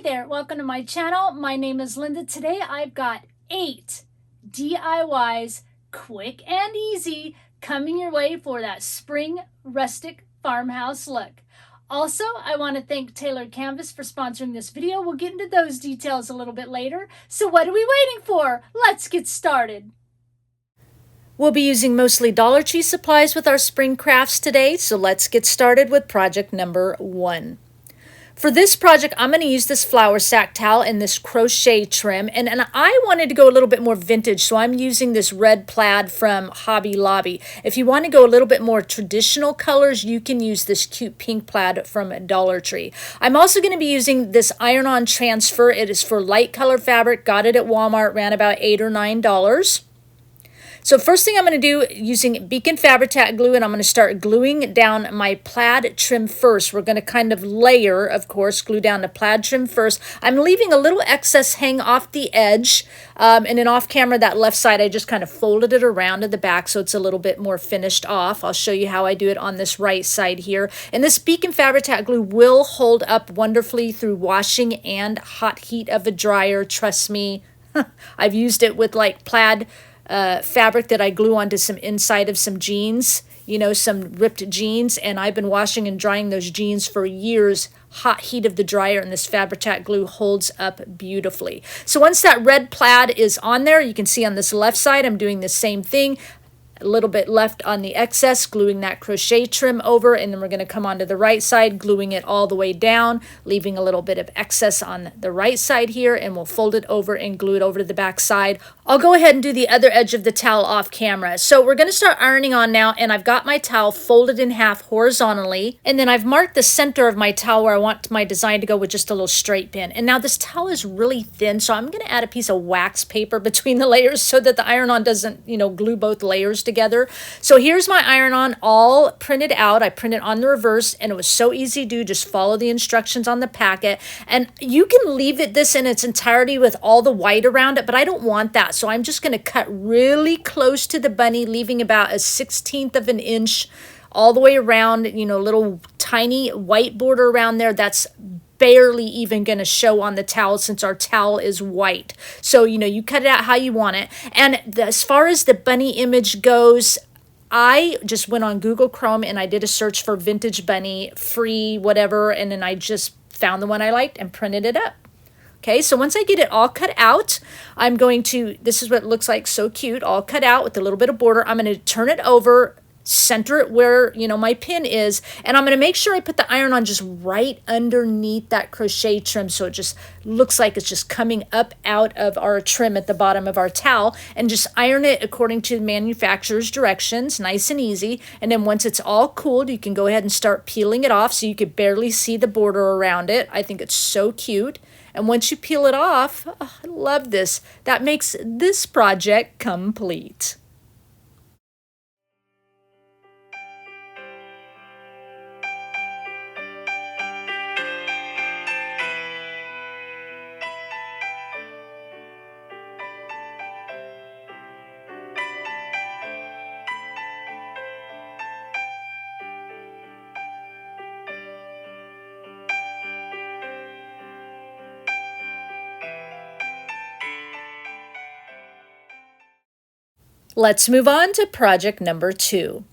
Hey there, welcome to my channel. My name is Linda. Today I've got 8 DIYs, quick and easy, coming your way for that spring rustic farmhouse look. Also, I want to thank Taylor Canvas for sponsoring this video. We'll get into those details a little bit later. So what are we waiting for? Let's get started. We'll be using mostly Dollar Tree supplies with our spring crafts today, so let's get started with project number 1. For this project, I'm going to use this flour sack towel and this crochet trim, and I wanted to go a little bit more vintage, so I'm using this red plaid from Hobby Lobby. If you want to go a little bit more traditional colors, you can use this cute pink plaid from Dollar Tree. I'm also going to be using this iron-on transfer. It is for light color fabric. Got it at Walmart, ran about $8 or $9. So first thing I'm going to do, using Beacon Fabri-Tac glue, and I'm going to start gluing down my plaid trim first. We're going to kind of layer, of course, glue down the plaid trim first. I'm leaving a little excess hang off the edge, and then off camera, that left side, I just kind of folded it around to the back so it's a little bit more finished off. I'll show you how I do it on this right side here. And this Beacon Fabri-Tac glue will hold up wonderfully through washing and hot heat of a dryer. Trust me, I've used it with like plaid fabric that I glue onto some inside of some jeans, you know, some ripped jeans, and I've been washing and drying those jeans for years. Hot heat of the dryer, and this Fabri-Tac glue holds up beautifully. So once that red plaid is on there, you can see on this left side I'm doing the same thing. A little bit left on the excess, gluing that crochet trim over, and then we're going to come onto the right side, gluing it all the way down, leaving a little bit of excess on the right side here, and we'll fold it over and glue it over to the back side. I'll go ahead and do the other edge of the towel off camera. So we're going to start ironing on now, and I've got my towel folded in half horizontally, and then I've marked the center of my towel where I want my design to go with just a little straight pin. And now this towel is really thin, so I'm going to add a piece of wax paper between the layers so that the iron-on doesn't, you know, glue both layers together. So here's my iron-on all printed out. I printed on the reverse, and it was so easy to do. Just follow the instructions on the packet, and you can leave this in its entirety with all the white around it, but I don't want that. So I'm just going to cut really close to the bunny, leaving about a 1/16 of an inch all the way around, you know, little tiny white border around there. That's barely even going to show on the towel since our towel is white. So, you know, you cut it out how you want it. And as far as the bunny image goes, I just went on Google Chrome and I did a search for vintage bunny, free, whatever, and then I just found the one I liked and printed it up. Okay, so once I get it all cut out, I'm going to, this is what it looks like, so cute, all cut out with a little bit of border. I'm going to turn it over, center it where, you know, my pin is, and I'm going to make sure I put the iron on just right underneath that crochet trim so it just looks like it's just coming up out of our trim at the bottom of our towel, and just iron it according to the manufacturer's directions, nice and easy. And then once it's all cooled, you can go ahead and start peeling it off so you could barely see the border around it. I think it's so cute. And once you peel it off, oh, I love this. That makes this project complete. Let's move on to project number 2.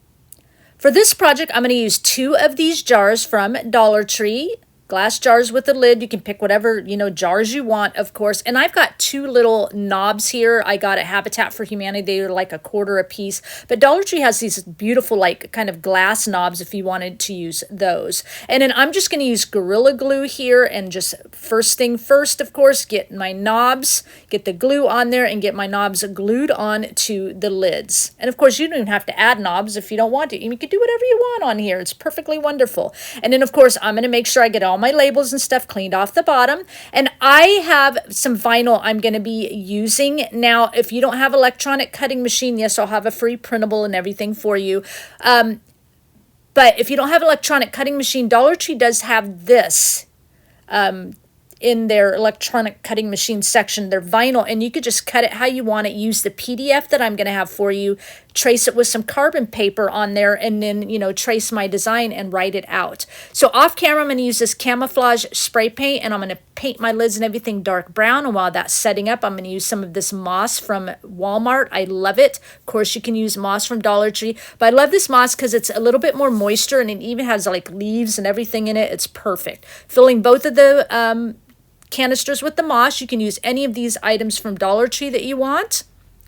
For this project, I'm going to use 2 of these jars from Dollar Tree. Glass jars with a lid. You can pick whatever, you know, jars you want, of course. And I've got 2 little knobs here. I got at Habitat for Humanity. They are like $1 a piece. But Dollar Tree has these beautiful, like, kind of glass knobs if you wanted to use those. And then I'm just going to use Gorilla Glue here. And just first thing first, of course, get my knobs, get the glue on there, and get my knobs glued on to the lids. And, of course, you don't even have to add knobs if you don't want to. You can do whatever you want on here. It's perfectly wonderful. And then, of course, I'm going to make sure I get all my labels and stuff cleaned off the bottom. And I have some vinyl I'm going to be using. Now, if you don't have electronic cutting machine, yes, I'll have a free printable and everything for you. But if you don't have electronic cutting machine, Dollar Tree does have this in their electronic cutting machine section, their vinyl, and you could just cut it how you want it. Use the PDF that I'm going to have for you trace it with some carbon paper on there, and then, you know, trace my design and write it out. So off camera, I'm going to use this camouflage spray paint, and I'm going to paint my lids and everything dark brown. And while that's setting up, I'm going to use some of this moss from Walmart. I love it. Of course, you can use moss from Dollar Tree, but I love this moss because it's a little bit more moisture, and it even has like leaves and everything in it. It's perfect. Filling both of the canisters with the moss. You can use any of these items from Dollar Tree that you want.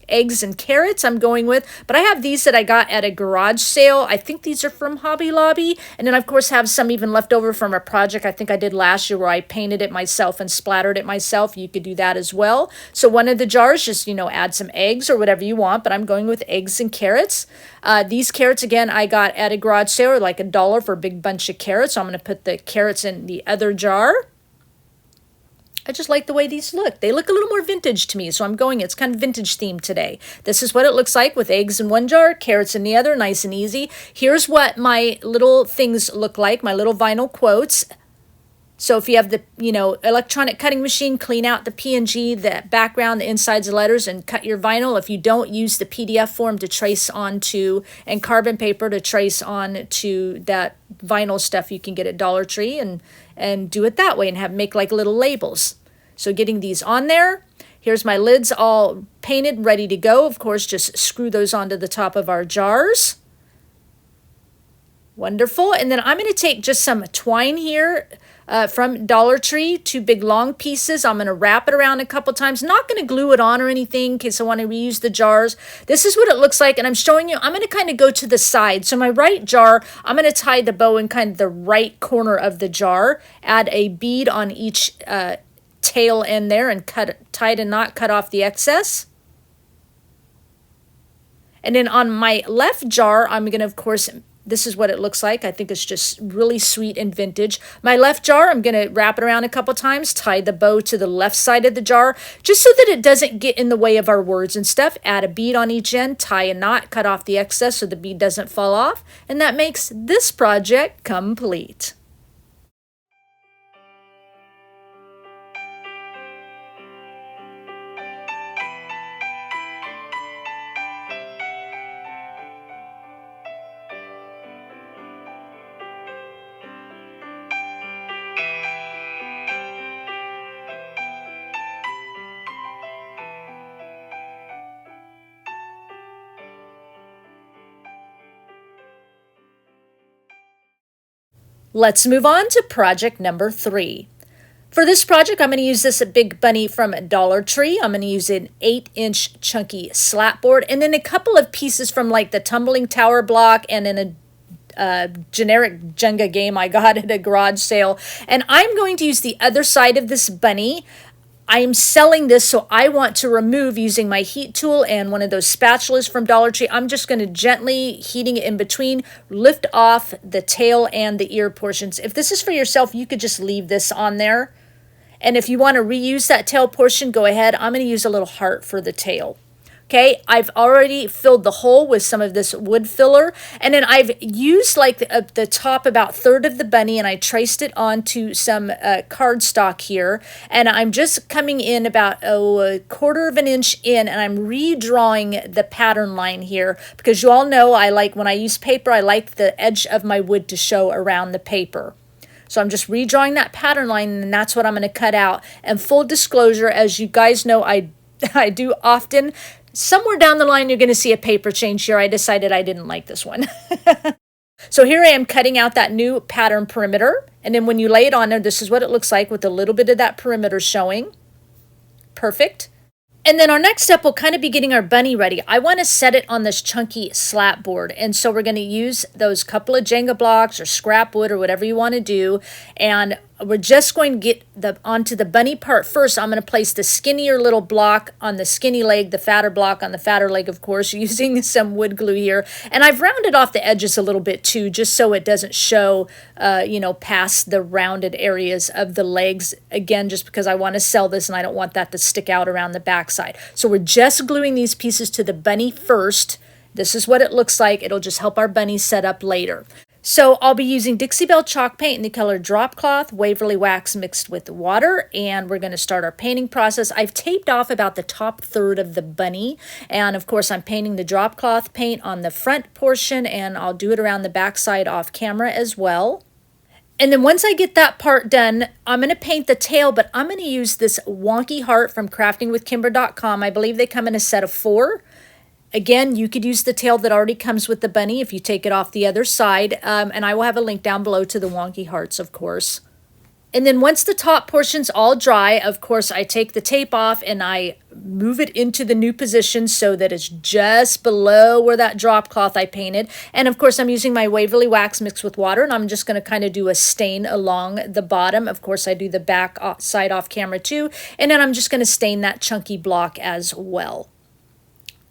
Eggs and carrots I'm going with, but I have these that I got at a garage sale. I think these are from Hobby Lobby, and then I, of course, have some even left over from a project I think I did last year where I painted it myself and splattered it myself. You could do that as well. So one of the jars, just, you know, add some eggs or whatever you want, but I'm going with eggs and carrots. These carrots, again, I got at a garage sale, like $1 for a big bunch of carrots. So I'm going to put the carrots in the other jar. I just like the way these look. They look a little more vintage to me, so I'm going, it's kind of vintage themed today. This is what it looks like with eggs in one jar, carrots in the other, nice and easy. Here's what my little things look like, my little vinyl quotes. So if you have the, you know, electronic cutting machine, clean out the PNG, the background, the insides of letters, and cut your vinyl. If you don't, use the PDF form to trace onto, and carbon paper to trace on to that vinyl stuff you can get at Dollar Tree, and do it that way and make like little labels. So getting these on there. Here's my lids all painted, ready to go. Of course, just screw those onto the top of our jars. Wonderful. And then I'm going to take just some twine here from Dollar Tree, 2 big long pieces. I'm going to wrap it around a couple times. Not going to glue it on or anything in case I want to reuse the jars. This is what it looks like, and I'm showing you. I'm going to kind of go to the side. So my right jar, I'm going to tie the bow in kind of the right corner of the jar. Add a bead on each tail end there, and tie a knot, cut off the excess. And then on my left jar, I'm going to, of course, this is what it looks like. I think it's just really sweet and vintage. My left jar, I'm going to wrap it around a couple times, tie the bow to the left side of the jar, just so that it doesn't get in the way of our words and stuff. Add a bead on each end, tie a knot, cut off the excess so the bead doesn't fall off, and that makes this project complete. Let's move on to project number 3. For this project, I'm going to use this big bunny from Dollar Tree. I'm going to use an 8-inch chunky slat board, and then a couple of pieces from like the tumbling tower block, and in a generic Jenga game I got at a garage sale. And I'm going to use the other side of this bunny. I am selling this, so I want to remove, using my heat tool and one of those spatulas from Dollar Tree, I'm just going to gently, heating it in between, lift off the tail and the ear portions. If this is for yourself, you could just leave this on there. And if you want to reuse that tail portion, go ahead. I'm going to use a little heart for the tail. Okay, I've already filled the hole with some of this wood filler, and then I've used like the top about third of the bunny, and I traced it onto some cardstock here, and I'm just coming in about a quarter of an inch in, and I'm redrawing the pattern line here, because you all know I like, when I use paper, I like the edge of my wood to show around the paper. So I'm just redrawing that pattern line, and that's what I'm going to cut out. And full disclosure, as you guys know, I do often. Somewhere down the line, you're going to see a paper change here. I decided I didn't like this one. So here I am cutting out that new pattern perimeter. And then when you lay it on there, this is what it looks like with a little bit of that perimeter showing. Perfect. And then our next step will kind of be getting our bunny ready. I want to set it on this chunky slat board. And so we're going to use those couple of Jenga blocks or scrap wood or whatever you want to do. And we're just going to get onto the bunny part first. I'm going to place the skinnier little block on the skinny leg, the fatter block on the fatter leg, of course, using some wood glue here. And I've rounded off the edges a little bit too, just so it doesn't show, past the rounded areas of the legs. Again, just because I want to sell this and I don't want that to stick out around the backside. So we're just gluing these pieces to the bunny first. This is what it looks like. It'll just help our bunny set up later. So I'll be using Dixie Belle chalk paint in the color Drop Cloth, Waverly Wax mixed with water, and we're going to start our painting process. I've taped off about the top third of the bunny, and of course I'm painting the Drop Cloth paint on the front portion, and I'll do it around the back side off camera as well. And then once I get that part done, I'm going to paint the tail, but I'm going to use this wonky heart from craftingwithkimber.com. I believe they come in a set of 4. Again, you could use the tail that already comes with the bunny if you take it off the other side, and I will have a link down below to the wonky hearts, of course. And then once the top portion's all dry, of course, I take the tape off and I move it into the new position so that it's just below where that drop cloth I painted. And of course, I'm using my Waverly Wax mixed with water, and I'm just going to kind of do a stain along the bottom. Of course, I do the back side off camera too. And then I'm just going to stain that chunky block as well.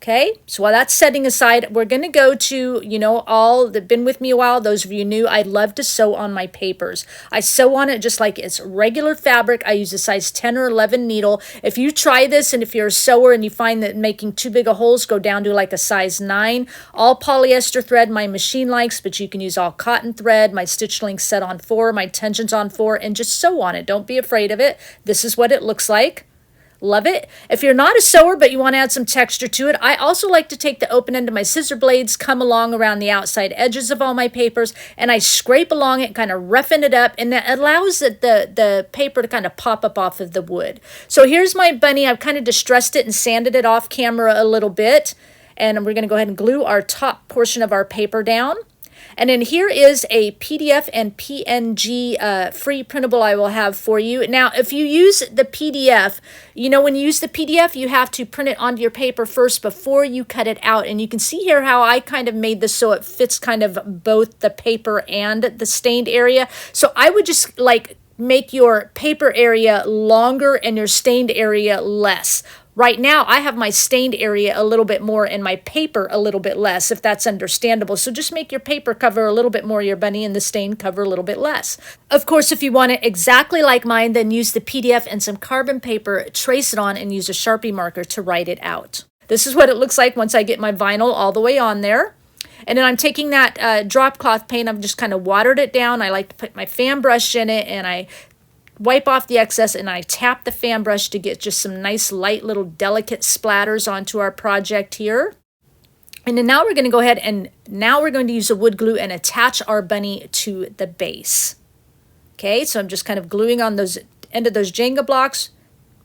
Okay, so while that's setting aside, we're going to go to, all that have been with me a while, those of you new, I love to sew on my papers. I sew on it just like it's regular fabric. I use a size 10 or 11 needle. If you try this and if you're a sewer and you find that making too big a holes, go down to like a size 9. All polyester thread my machine likes, but you can use all cotton thread. My stitch link's set on 4, my tension's on 4, and just sew on it. Don't be afraid of it. This is what it looks like. Love it. If you're not a sewer but you want to add some texture to it, I also like to take the open end of my scissor blades, come along around the outside edges of all my papers, and I scrape along it, kind of roughing it up, and that allows the paper to kind of pop up off of the wood. So here's my bunny. I've kind of distressed it and sanded it off camera a little bit, and we're going to go ahead and glue our top portion of our paper down. And then here is a PDF and PNG free printable I will have for you. Now, if you use the PDF, when you use the PDF, you have to print it onto your paper first before you cut it out. And you can see here how I kind of made this so it fits kind of both the paper and the stained area. So I would just make your paper area longer and your stained area less. Right now, I have my stained area a little bit more and my paper a little bit less, if that's understandable. So just make your paper cover a little bit more your bunny and the stain cover a little bit less. Of course, if you want it exactly like mine, then use the PDF and some carbon paper, trace it on, and use a Sharpie marker to write it out. This is what it looks like once I get my vinyl all the way on there. And then I'm taking that drop cloth paint, I've just kind of watered it down. I like to put my fan brush in it, and I wipe off the excess, and I tap the fan brush to get just some nice light little delicate splatters onto our project here. And then now we're going to go ahead and now we're going to use a wood glue and attach our bunny to the base. Okay, so I'm just kind of gluing on those end of those Jenga blocks.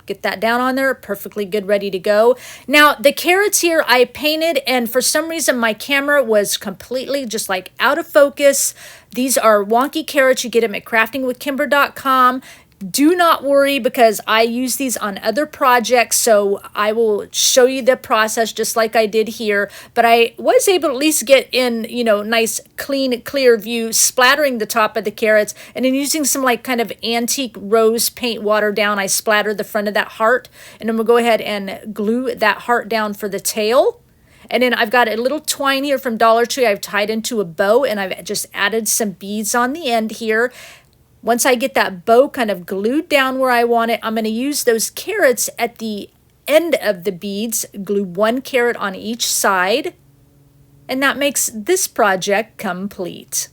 Get that down on there, perfectly good, ready to go. Now, the carrots here I painted, and for some reason my camera was completely just like out of focus. These are wonky carrots. You get them at craftingwithkimber.com. Do not worry, because I use these on other projects, so I will show you the process just like I did here. But I was able to at least get in, nice, clean, clear view, splattering the top of the carrots, and then using some kind of antique rose paint water down, I splattered the front of that heart, and then we'll go ahead and glue that heart down for the tail. And then I've got a little twine here from Dollar Tree I've tied into a bow, and I've just added some beads on the end here. Once I get that bow kind of glued down where I want it, I'm going to use those carrots at the end of the beads, glue 1 carrot on each side, and that makes this project complete.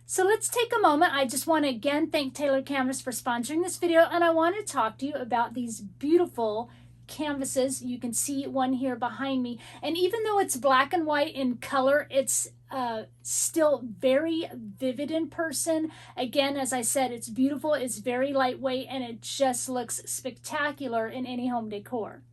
So let's take a moment. I just want to again thank Taylor Canvas for sponsoring this video, and I want to talk to you about these beautiful canvases. You can see one here behind me, and even though it's black and white in color, it's still very vivid in person. Again, as I said, it's beautiful, it's very lightweight, and it just looks spectacular in any home decor.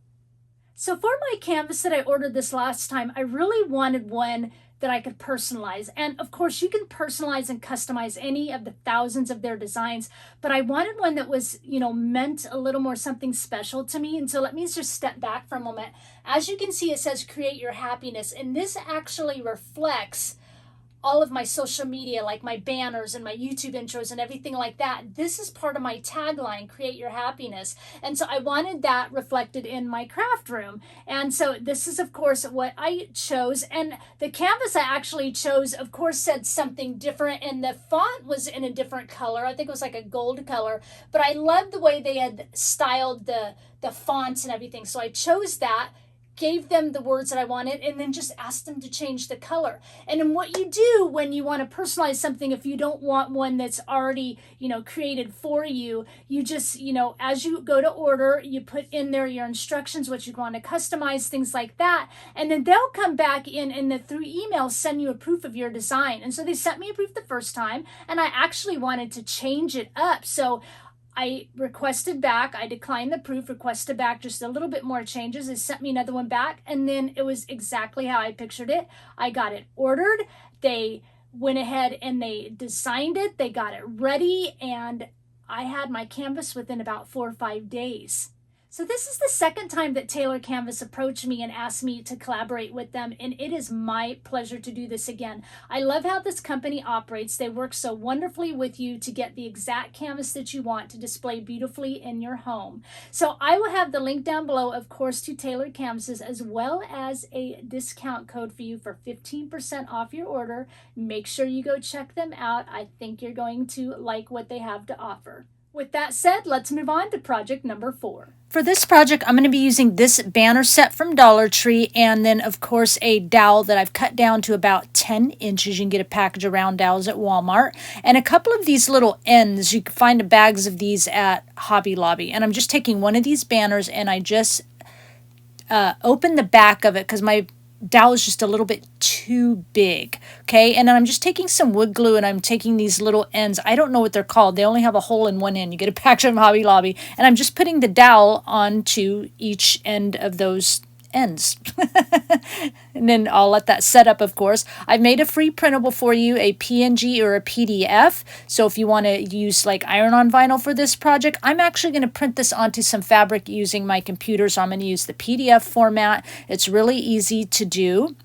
So for my canvas that I ordered this last time, I really wanted one that I could personalize. And of course, you can personalize and customize any of the thousands of their designs, but I wanted one that was, meant a little more something special to me. And so let me just step back for a moment. As you can see, it says create your happiness. And this actually reflects all of my social media, like my banners and my YouTube intros and everything like that. This is part of my tagline, create your happiness. And so I wanted that reflected in my craft room. And so this is, of course, what I chose. And the canvas I actually chose, of course, said something different. And the font was in a different color. I think it was like a gold color. But I loved the way they had styled the fonts and everything. So I chose that, gave them the words that I wanted, and then just asked them to change the color. And then what you do when you want to personalize something, if you don't want one that's already, created for you, you just, as you go to order, you put in there your instructions, what you want to customize, things like that. And then they'll come back in and through email send you a proof of your design. And so they sent me a proof the first time, and I actually wanted to change it up. So I requested back, I declined the proof, requested back just a little bit more changes. They sent me another one back, and then it was exactly how I pictured it. I got it ordered. They went ahead and they designed it. They got it ready, and I had my canvas within about 4 or 5 days. So this is the second time that Taylor Canvas approached me and asked me to collaborate with them, and it is my pleasure to do this again. I love how this company operates. They work so wonderfully with you to get the exact canvas that you want to display beautifully in your home. So I will have the link down below, of course, to Taylor Canvases, as well as a discount code for you for 15% off your order. Make sure you go check them out. I think you're going to like what they have to offer. With that said, let's move on to project number 4. For this project, I'm going to be using this banner set from Dollar Tree, and then, of course, a dowel that I've cut down to about 10 inches. You can get a package of round dowels at Walmart. And a couple of these little ends. You can find bags of these at Hobby Lobby. And I'm just taking one of these banners, and I just open the back of it because my dowel is just a little bit too big. Okay, and then I'm just taking some wood glue, and I'm taking these little ends. I don't know what they're called. They only have a hole in one end. You get a package from Hobby Lobby, and I'm just putting the dowel onto each end of those ends. And then I'll let that set up, of course. I've made a free printable for you, a PNG or a PDF. So if you want to use like iron-on vinyl for this project, I'm actually going to print this onto some fabric using my computer. So I'm going to use the PDF format. It's really easy to do.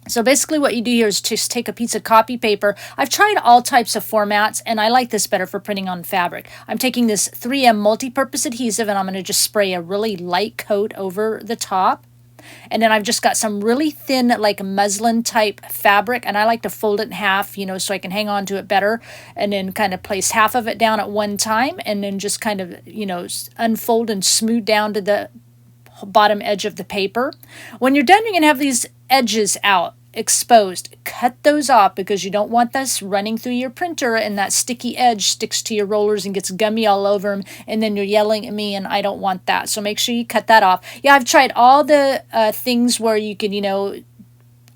So basically what you do here is just take a piece of copy paper. I've tried all types of formats, and I like this better for printing on fabric. I'm taking this 3M multi-purpose adhesive, and I'm going to just spray a really light coat over the top. And then I've just got some really thin, like muslin type fabric, and I like to fold it in half, so I can hang on to it better, and then kind of place half of it down at one time, and then just kind of, unfold and smooth down to the bottom edge of the paper. When you're done, you're going to have these edges out, exposed. Cut those off because you don't want this running through your printer and that sticky edge sticks to your rollers and gets gummy all over them, and then you're yelling at me, and I don't want that. So make sure you cut that off. Yeah, I've tried all the things where you can,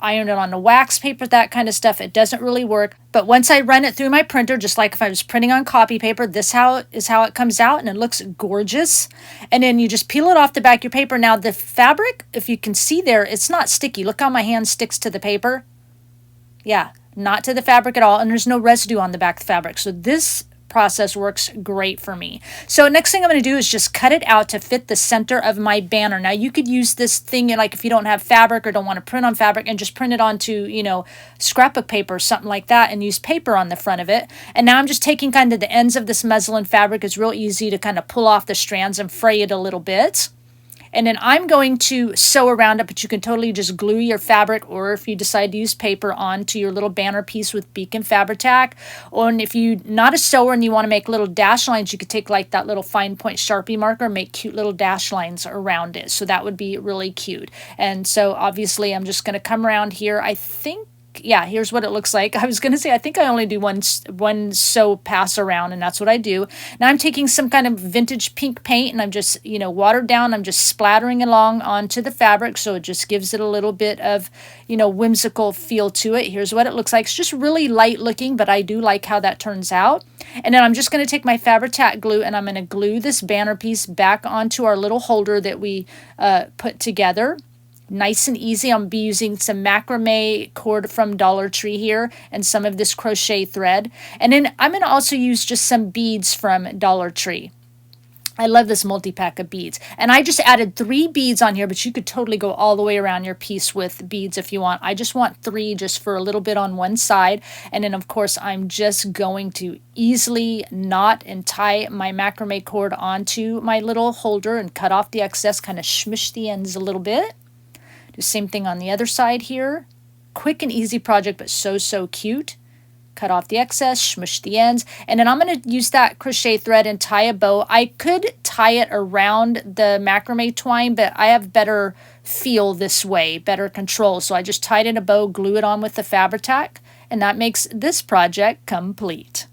iron it on the wax paper, that kind of stuff. It doesn't really work. But once I run it through my printer, just like if I was printing on copy paper, this is how it comes out, and it looks gorgeous. And then you just peel it off the back of your paper. Now the fabric, if you can see there, it's not sticky. Look how my hand sticks to the paper. Yeah, not to the fabric at all, and there's no residue on the back of the fabric. So this process works great for me. So next thing I'm going to do is just cut it out to fit the center of my banner. Now you could use this thing like if you don't have fabric or don't want to print on fabric, and just print it onto, scrapbook paper or something like that, and use paper on the front of it. And now I'm just taking kind of the ends of this muslin fabric. It's real easy to kind of pull off the strands and fray it a little bit. And then I'm going to sew around it, but you can totally just glue your fabric, or if you decide to use paper, onto your little banner piece with Beacon Fabri-Tac. Or if you're not a sewer and you want to make little dash lines, you could take like that little fine point Sharpie marker and make cute little dash lines around it. So that would be really cute. And so obviously I'm just going to come around here. I think, yeah, here's what it looks like. I was going to say, I think I only do one sew pass around, and that's what I do. Now I'm taking some kind of vintage pink paint, and I'm just, watered down. I'm just splattering along onto the fabric, so it just gives it a little bit of, whimsical feel to it. Here's what it looks like. It's just really light looking, but I do like how that turns out. And then I'm just going to take my Fabri-Tac glue, and I'm going to glue this banner piece back onto our little holder that we put together. Nice and easy. I'm going to be using some macrame cord from Dollar Tree here and some of this crochet thread. And then I'm going to also use just some beads from Dollar Tree. I love this multi-pack of beads. And I just added 3 beads on here, but you could totally go all the way around your piece with beads if you want. I just want 3 just for a little bit on one side. And then, of course, I'm just going to easily knot and tie my macrame cord onto my little holder and cut off the excess, kind of smush the ends a little bit. Do the same thing on the other side here. Quick and easy project, but so cute. Cut off the excess, smush the ends, and then I'm going to use that crochet thread and tie a bow. I could tie it around the macrame twine, but I have better feel this way, better control. So I just tied in a bow, glue it on with the Fabri-Tac, and that makes this project complete.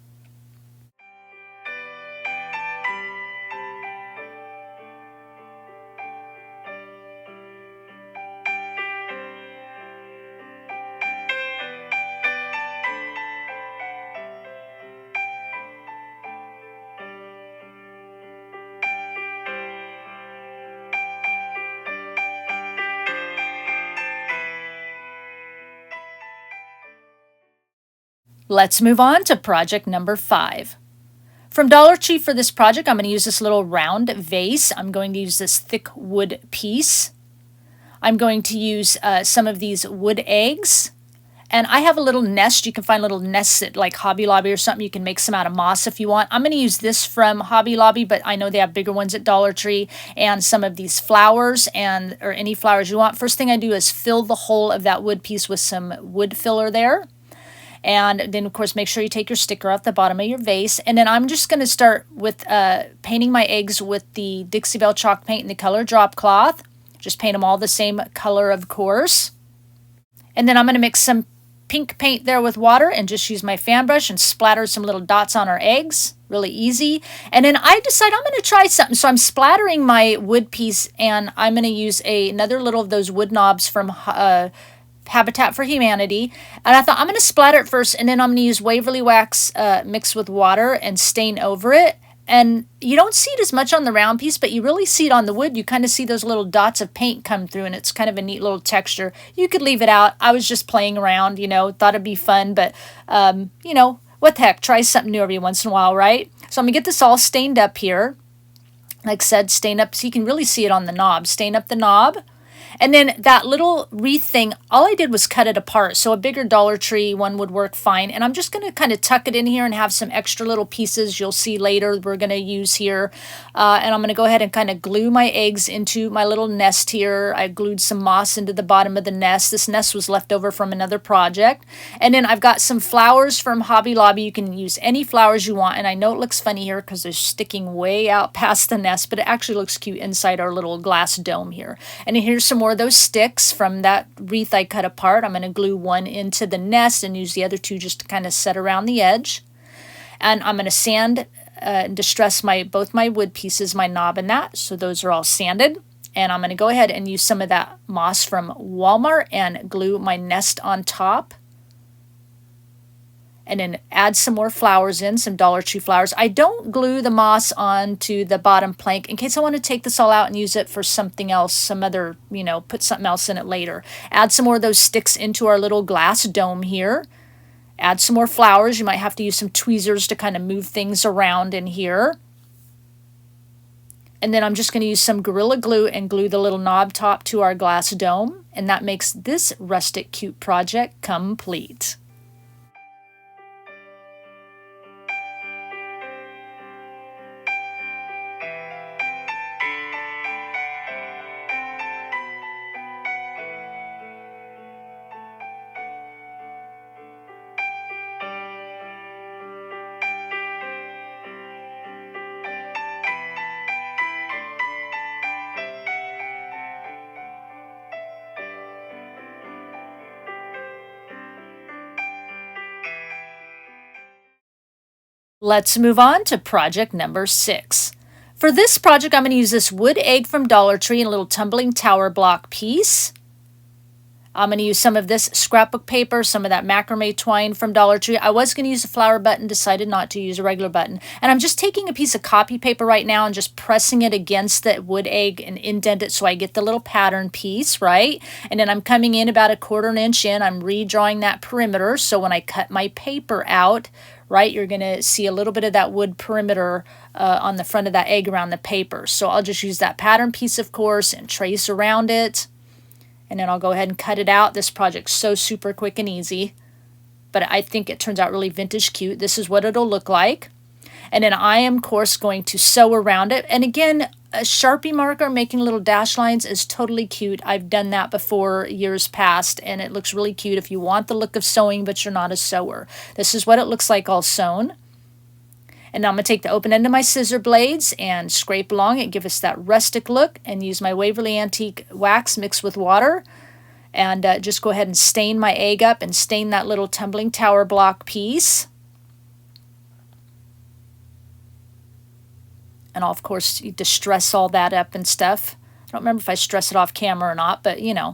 Let's move on to project number 5. From Dollar Tree for this project, I'm going to use this little round vase. I'm going to use this thick wood piece. I'm going to use some of these wood eggs. And I have a little nest. You can find little nests at like Hobby Lobby or something. You can make some out of moss if you want. I'm going to use this from Hobby Lobby, but I know they have bigger ones at Dollar Tree. And some of these flowers or any flowers you want. First thing I do is fill the hole of that wood piece with some wood filler there. And then, of course, make sure you take your sticker off the bottom of your vase. And then I'm just going to start with painting my eggs with the Dixie Belle chalk paint in the color Drop Cloth. Just paint them all the same color, of course. And then I'm going to mix some pink paint there with water and just use my fan brush and splatter some little dots on our eggs. Really easy. And then I decide I'm going to try something. So I'm splattering my wood piece, and I'm going to use another little of those wood knobs from Habitat for Humanity. And I thought I'm going to splatter it first, and then I'm going to use Waverly Wax mixed with water and stain over it. And you don't see it as much on the round piece, but you really see it on the wood. You kind of see those little dots of paint come through, and it's kind of a neat little texture. You could leave it out. I was just playing around, thought it'd be fun, but, what the heck? Try something new every once in a while, right? So I'm going to get this all stained up here. Like I said, stain up so you can really see it on the knob. Stain up the knob. And then that little wreath thing, all I did was cut it apart. So a bigger Dollar Tree one would work fine. And I'm just going to kind of tuck it in here and have some extra little pieces you'll see later we're going to use here. And I'm going to go ahead and kind of glue my eggs into my little nest here. I glued some moss into the bottom of the nest. This nest was left over from another project. And then I've got some flowers from Hobby Lobby. You can use any flowers you want. And I know it looks funny here because they're sticking way out past the nest, but it actually looks cute inside our little glass dome here. And then here's some more of those sticks from that wreath I cut apart. I'm going to glue one into the nest and use the other 2 just to kind of set around the edge. And I'm going to sand and distress both my wood pieces, my knob and that. So those are all sanded. And I'm going to go ahead and use some of that moss from Walmart and glue my nest on top. And then add some more flowers in, some Dollar Tree flowers. I don't glue the moss onto the bottom plank in case I want to take this all out and use it for something else, some other, put something else in it later. Add some more of those sticks into our little glass dome here. Add some more flowers. You might have to use some tweezers to kind of move things around in here. And then I'm just going to use some Gorilla Glue and glue the little knob top to our glass dome. And that makes this rustic cute project complete. Let's move on to project number 6. For this project, I'm going to use this wood egg from Dollar Tree and a little tumbling tower block piece. I'm going to use some of this scrapbook paper, some of that macrame twine from Dollar Tree. I was going to use a flower button, decided not to use a regular button. And I'm just taking a piece of copy paper right now and just pressing it against the wood egg and indent it so I get the little pattern piece, right? And then I'm coming in about 1/4 inch in. I'm redrawing that perimeter. So when I cut my paper out, right, you're going to see a little bit of that wood perimeter on the front of that egg around the paper. So I'll just use that pattern piece, of course, and trace around it. And then I'll go ahead and cut it out. This project's so super quick and easy, but I think it turns out really vintage cute. This is what it'll look like. And then I am, of course, going to sew around it. And again, a Sharpie marker making little dash lines is totally cute. I've done that before years past, and it looks really cute if you want the look of sewing, but you're not a sewer. This is what it looks like all sewn. And now I'm going to take the open end of my scissor blades and scrape along it, give us that rustic look, and use my Waverly Antique wax mixed with water. And just go ahead and stain my egg up and stain that little tumbling tower block piece. And I'll, of course, distress all that up and stuff. I don't remember if I stress it off camera or not, but you know.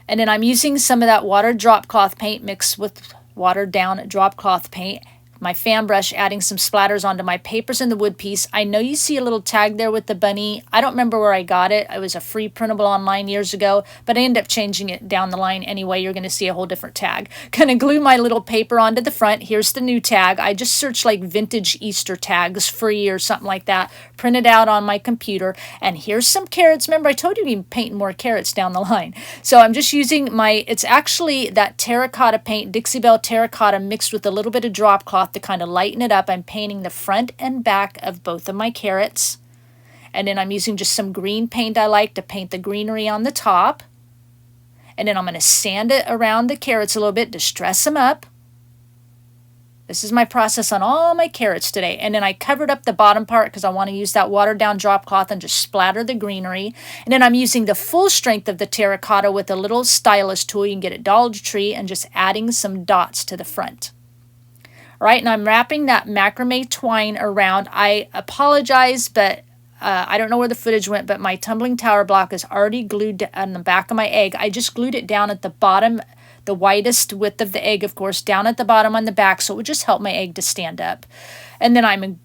And then I'm using some of that watered drop cloth paint mixed with watered down drop cloth paint. My fan brush, adding some splatters onto my papers in the wood piece. I know you see a little tag there with the bunny. I don't remember where I got it. It was a free printable online years ago, but I ended up changing it down the line anyway. You're going to see a whole different tag. Gonna glue my little paper onto the front. Here's the new tag. I just searched like vintage Easter tags, free or something like that. Printed out on my computer. And here's some carrots. Remember, I told you to be painting more carrots down the line. So I'm just using my, it's actually that terracotta paint, Dixie Belle terracotta mixed with a little bit of drop cloth to kind of lighten it up. I'm painting the front and back of both of my carrots. And then I'm using just some green paint I like to paint the greenery on the top. And then I'm going to sand it around the carrots a little bit, distress them up. This is my process on all my carrots today. And then I covered up the bottom part because I want to use that watered down drop cloth and just splatter the greenery. And then I'm using the full strength of the terracotta with a little stylus tool. You can get at Dollar Tree, and just adding some dots to the front. All right, and I'm wrapping that macrame twine around. I apologize, but I don't know where the footage went, but my tumbling tower block is already glued on the back of my egg. I just glued it down at the bottom, the widest width of the egg, of course, down at the bottom on the back, so it would just help my egg to stand up. And then I'm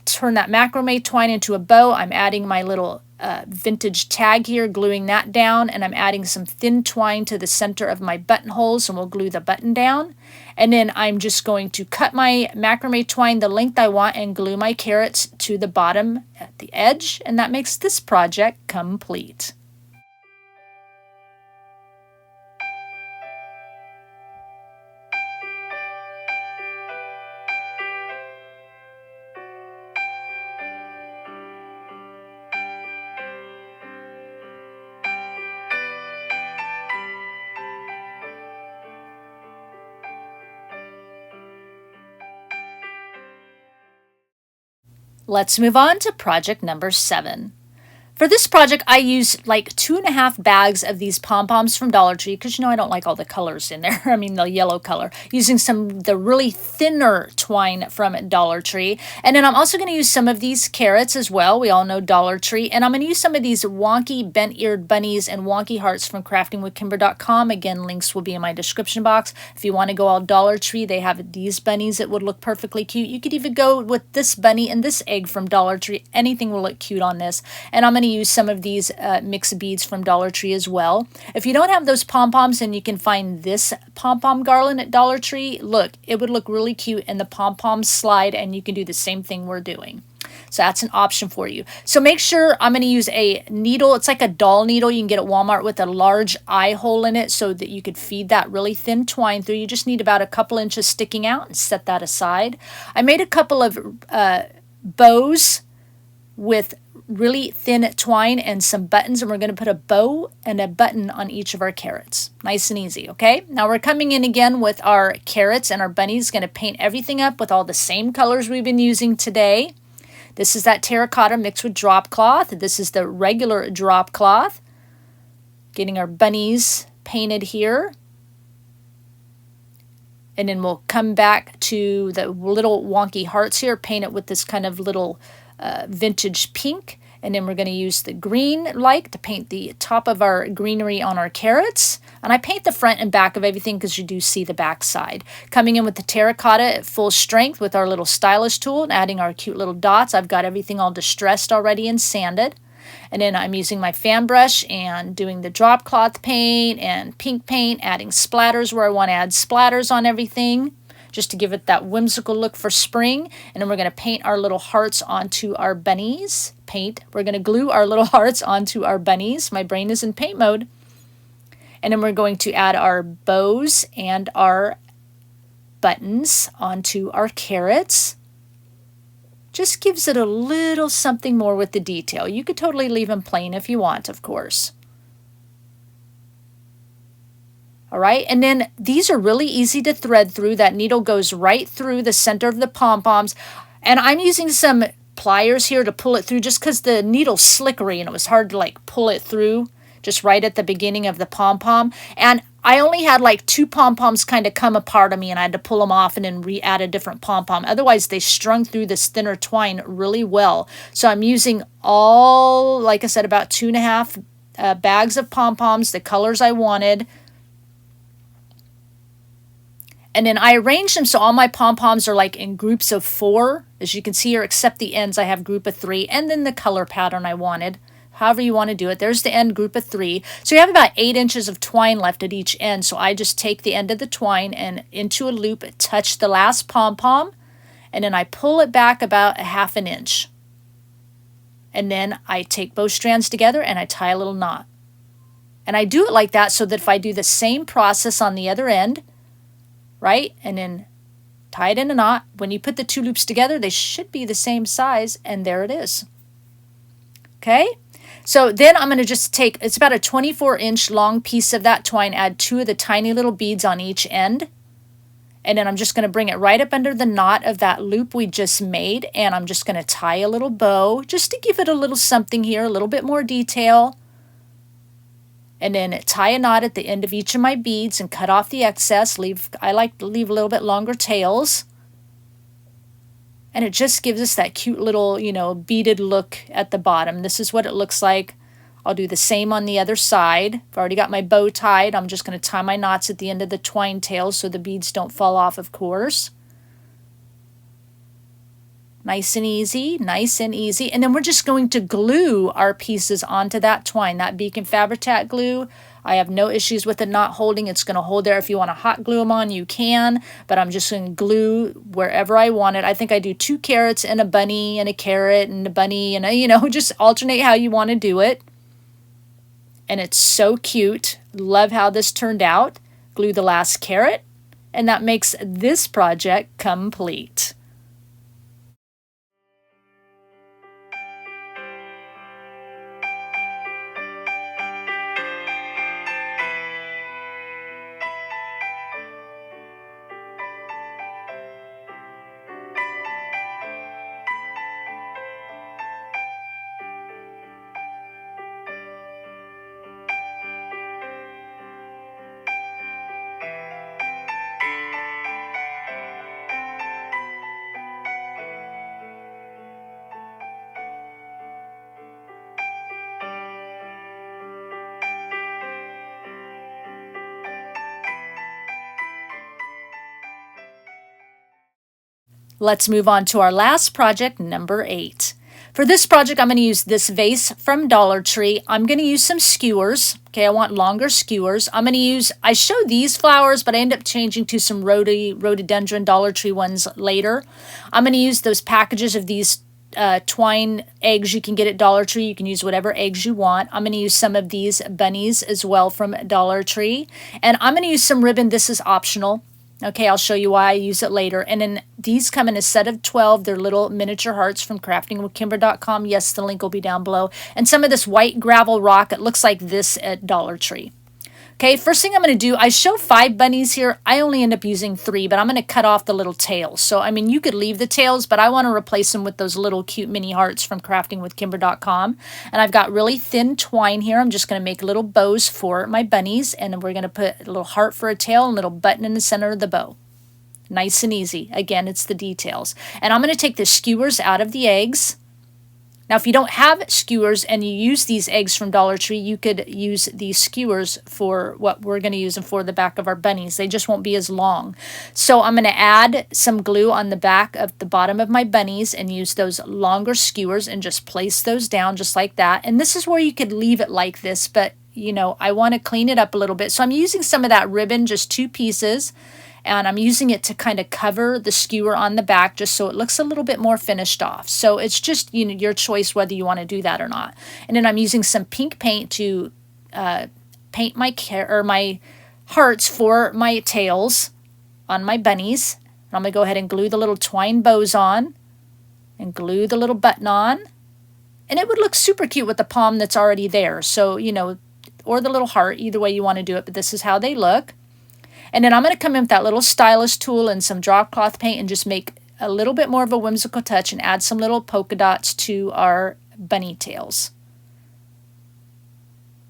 turn that macrame twine into a bow. I'm adding my little vintage tag here, gluing that down, and I'm adding some thin twine to the center of my buttonholes, and we'll glue the button down. And then I'm just going to cut my macrame twine the length I want and glue my carrots to the bottom at the edge, and that makes this project complete. Let's move on to project number 7. For this project, I used like 2.5 bags of these pom-poms from Dollar Tree because, you know, I don't like all the colors in there. I mean, the yellow color. Using the really thinner twine from Dollar Tree. And then I'm also going to use some of these carrots as well. We all know Dollar Tree. And I'm going to use some of these wonky bent-eared bunnies and wonky hearts from craftingwithkimber.com. Again, links will be in my description box. If you want to go all Dollar Tree, they have these bunnies that would look perfectly cute. You could even go with this bunny and this egg from Dollar Tree. Anything will look cute on this. And I'm going to use some of these mixed beads from Dollar Tree as well. If you don't have those pom-poms, then you can find this Pom Pom Garland at Dollar Tree. Look, it would look really cute in the pom-pom slide, and you can do the same thing we're doing. So that's an option for you. So make sure, I'm going to use a needle. It's like a doll needle you can get at Walmart with a large eye hole in it so that you could feed that really thin twine through. You just need about a couple inches sticking out, and set that aside. I made a couple of bows with really thin twine and some buttons, and we're going to put a bow and a button on each of our carrots. Nice and easy, okay? Now we're coming in again with our carrots and our bunnies. Going to paint everything up with all the same colors we've been using today. This is that terracotta mixed with drop cloth. This is the regular drop cloth. Getting our bunnies painted here. And then we'll come back to the little wonky hearts here, paint it with this kind of little vintage pink. And then we're going to use the green like to paint the top of our greenery on our carrots. And I paint the front and back of everything because you do see the back side. Coming in with the terracotta at full strength with our little stylish tool and adding our cute little dots. I've got everything all distressed already and sanded. And then I'm using my fan brush and doing the drop cloth paint and pink paint, adding splatters where I want to add splatters on everything, just to give it that whimsical look for spring. And then we're going to paint our little hearts onto our bunnies. We're going to glue our little hearts onto our bunnies. My brain is in paint mode. And then we're going to add our bows and our buttons onto our carrots. Just gives it a little something more with the detail. You could totally leave them plain if you want, of course. All right, and then these are really easy to thread through. That needle goes right through the center of the pom-poms. And I'm using some pliers here to pull it through just because the needle's slickery and it was hard to like pull it through just right at the beginning of the pom-pom. And I only had like 2 pom-poms kind of come apart of me and I had to pull them off and then re-add a different pom-pom. Otherwise, they strung through this thinner twine really well. So I'm using all, like I said, about 2.5 bags of pom-poms, the colors I wanted. And then I arranged them so all my pom-poms are like in groups of 4. As you can see here, except the ends, I have group of 3. And then the color pattern I wanted. However you want to do it. There's the end, group of 3. So you have about 8 inches of twine left at each end. So I just take the end of the twine and into a loop, touch the last pom-pom. And then I pull it back about 1/2 inch. And then I take both strands together and I tie a little knot. And I do it like that so that if I do the same process on the other end, right, and then tie it in a knot, when you put the 2 loops together, they should be the same size, and there it is. Okay, so then I'm going to just take, it's about a 24-inch long piece of that twine, add 2 of the tiny little beads on each end, and then I'm just going to bring it right up under the knot of that loop we just made, and I'm just going to tie a little bow, just to give it a little something here, a little bit more detail. And then tie a knot at the end of each of my beads and cut off the excess. I like to leave a little bit longer tails. And it just gives us that cute little, beaded look at the bottom. This is what it looks like. I'll do the same on the other side. I've already got my bow tied. I'm just going to tie my knots at the end of the twine tails so the beads don't fall off, of course. Nice and easy, nice and easy. And then we're just going to glue our pieces onto that twine, that Beacon Fabri-Tac glue. I have no issues with it not holding. It's going to hold there. If you want to hot glue them on, you can. But I'm just going to glue wherever I want it. I think I do 2 carrots and a bunny and a carrot and a bunny. And, just alternate how you want to do it. And it's so cute. Love how this turned out. Glue the last carrot. And that makes this project complete. Let's move on to our last project, number 8. For this project, I'm going to use this vase from Dollar Tree. I'm going to use some skewers. Okay, I want longer skewers. I'm going to use, I showed these flowers, but I end up changing to some rhododendron Dollar Tree ones later. I'm going to use those packages of these twine eggs you can get at Dollar Tree. You can use whatever eggs you want. I'm going to use some of these bunnies as well from Dollar Tree. And I'm going to use some ribbon. This is optional. Okay, I'll show you why I use it later. And then these come in a set of 12. They're little miniature hearts from craftingwithkimber.com. Yes, the link will be down below. And some of this white gravel rock. It looks like this at Dollar Tree. Okay, first thing I'm going to do, I show 5 bunnies here. I only end up using 3, but I'm going to cut off the little tails. So, I mean, you could leave the tails, but I want to replace them with those little cute mini hearts from craftingwithkimber.com. And I've got really thin twine here. I'm just going to make little bows for my bunnies. And we're going to put a little heart for a tail and a little button in the center of the bow. Nice and easy. Again, it's the details. And I'm going to take the skewers out of the eggs. Now, if you don't have skewers and you use these eggs from Dollar Tree, you could use these skewers for what we're going to use them for the back of our bunnies. They just won't be as long. So I'm going to add some glue on the back of the bottom of my bunnies and use those longer skewers and just place those down just like that. And this is where you could leave it like this, but I want to clean it up a little bit. So I'm using some of that ribbon, just 2 pieces. And I'm using it to kind of cover the skewer on the back just so it looks a little bit more finished off. So it's just your choice whether you want to do that or not. And then I'm using some pink paint to paint my hearts for my tails on my bunnies. And I'm going to go ahead and glue the little twine bows on and glue the little button on. And it would look super cute with the palm that's already there. So, or the little heart, either way you want to do it, but this is how they look. And then I'm going to come in with that little stylus tool and some drop cloth paint and just make a little bit more of a whimsical touch and add some little polka dots to our bunny tails.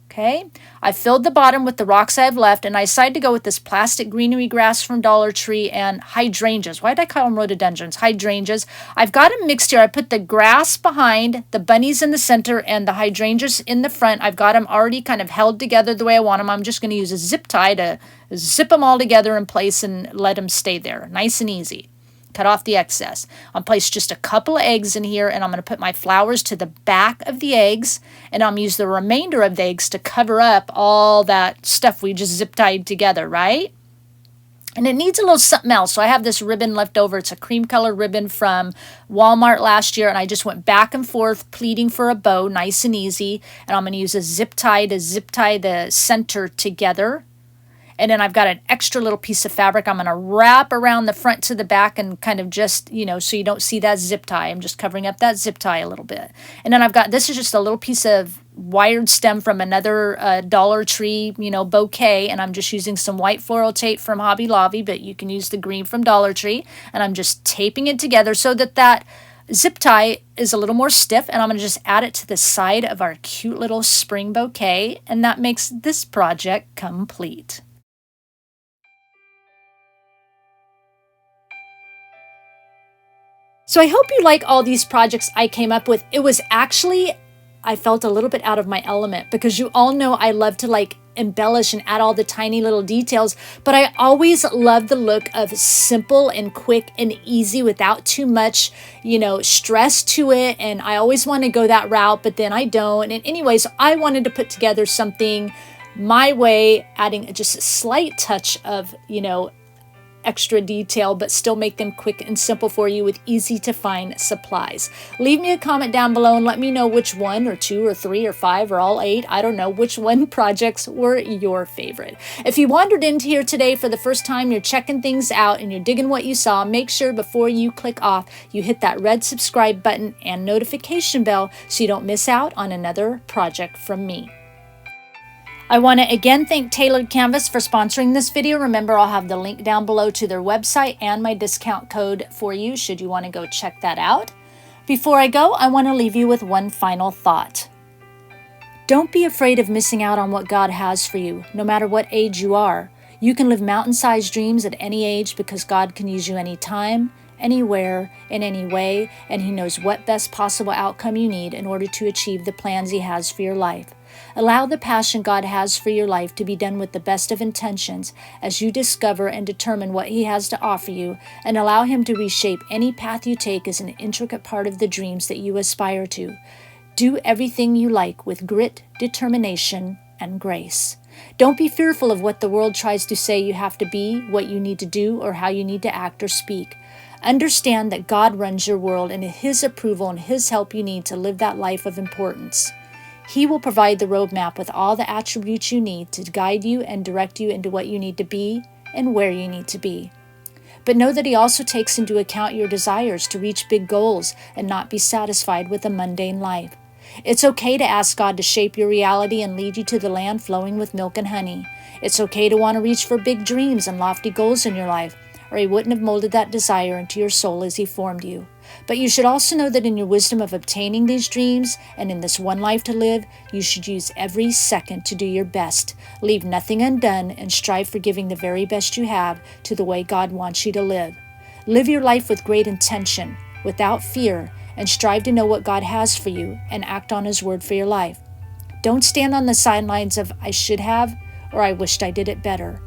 Okay, I filled the bottom with the rocks I have left, and I decided to go with this plastic greenery grass from Dollar Tree and hydrangeas. Why did I call them rhododendrons? Hydrangeas. I've got them mixed here. I put the grass behind, the bunnies in the center, and the hydrangeas in the front. I've got them already kind of held together the way I want them. I'm just going to use a zip tie to zip them all together in place and let them stay there. Nice and easy. Cut off the excess. I'll place just a couple of eggs in here, and I'm going to put my flowers to the back of the eggs, and I'm going to use the remainder of the eggs to cover up all that stuff we just zip tied together, right? And it needs a little something else. So I have this ribbon left over. It's a cream color ribbon from Walmart last year, and I just went back and forth pleating for a bow, nice and easy. And I'm going to use a zip tie to zip tie the center together. And then I've got an extra little piece of fabric I'm going to wrap around the front to the back and kind of just, so you don't see that zip tie. I'm just covering up that zip tie a little bit. And then this is just a little piece of wired stem from another Dollar Tree, bouquet. And I'm just using some white floral tape from Hobby Lobby, but you can use the green from Dollar Tree. And I'm just taping it together so that zip tie is a little more stiff, and I'm going to just add it to the side of our cute little spring bouquet. And that makes this project complete. So I hope you like all these projects I came up with. It was actually, I felt a little bit out of my element because you all know I love to embellish and add all the tiny little details, but I always love the look of simple and quick and easy without too much, stress to it. And I always want to go that route, but then I don't. And anyways, I wanted to put together something my way, adding just a slight touch of, extra detail, but still make them quick and simple for you with easy to find supplies. Leave me a comment down below and let me know which one or 2 or 3 or 5 or all 8, I don't know, which one projects were your favorite. If you wandered into here today for the first time, you're checking things out and you're digging what you saw, make sure before you click off, you hit that red subscribe button and notification bell so you don't miss out on another project from me. I want to again thank Tailored Canvas for sponsoring this video. Remember, I'll have the link down below to their website and my discount code for you should you want to go check that out. Before I go, I want to leave you with one final thought. Don't be afraid of missing out on what God has for you, no matter what age you are. You can live mountain-sized dreams at any age because God can use you anytime, anywhere, in any way, and He knows what best possible outcome you need in order to achieve the plans He has for your life. Allow the passion God has for your life to be done with the best of intentions as you discover and determine what He has to offer you, and allow Him to reshape any path you take as an intricate part of the dreams that you aspire to. Do everything you like with grit, determination, and grace. Don't be fearful of what the world tries to say you have to be, what you need to do, or how you need to act or speak. Understand that God runs your world, and His approval and His help you need to live that life of importance. He will provide the roadmap with all the attributes you need to guide you and direct you into what you need to be and where you need to be. But know that He also takes into account your desires to reach big goals and not be satisfied with a mundane life. It's okay to ask God to shape your reality and lead you to the land flowing with milk and honey. It's okay to want to reach for big dreams and lofty goals in your life, or He wouldn't have molded that desire into your soul as He formed you. But you should also know that in your wisdom of obtaining these dreams and in this one life to live, you should use every second to do your best. Leave nothing undone and strive for giving the very best you have to the way God wants you to live. Live your life with great intention, without fear, and strive to know what God has for you and act on His word for your life. Don't stand on the sidelines of I should have or I wished I did it better.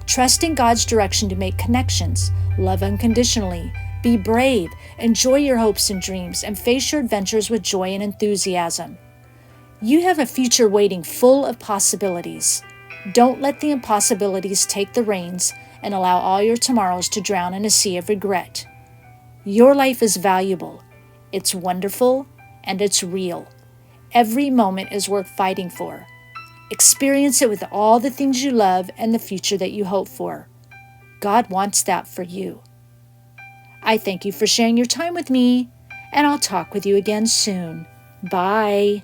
Trust in God's direction to make connections, love unconditionally, be brave, enjoy your hopes and dreams, and face your adventures with joy and enthusiasm. You have a future waiting full of possibilities. Don't let the impossibilities take the reins and allow all your tomorrows to drown in a sea of regret. Your life is valuable, it's wonderful, and it's real. Every moment is worth fighting for. Experience it with all the things you love and the future that you hope for. God wants that for you. I thank you for sharing your time with me, and I'll talk with you again soon. Bye.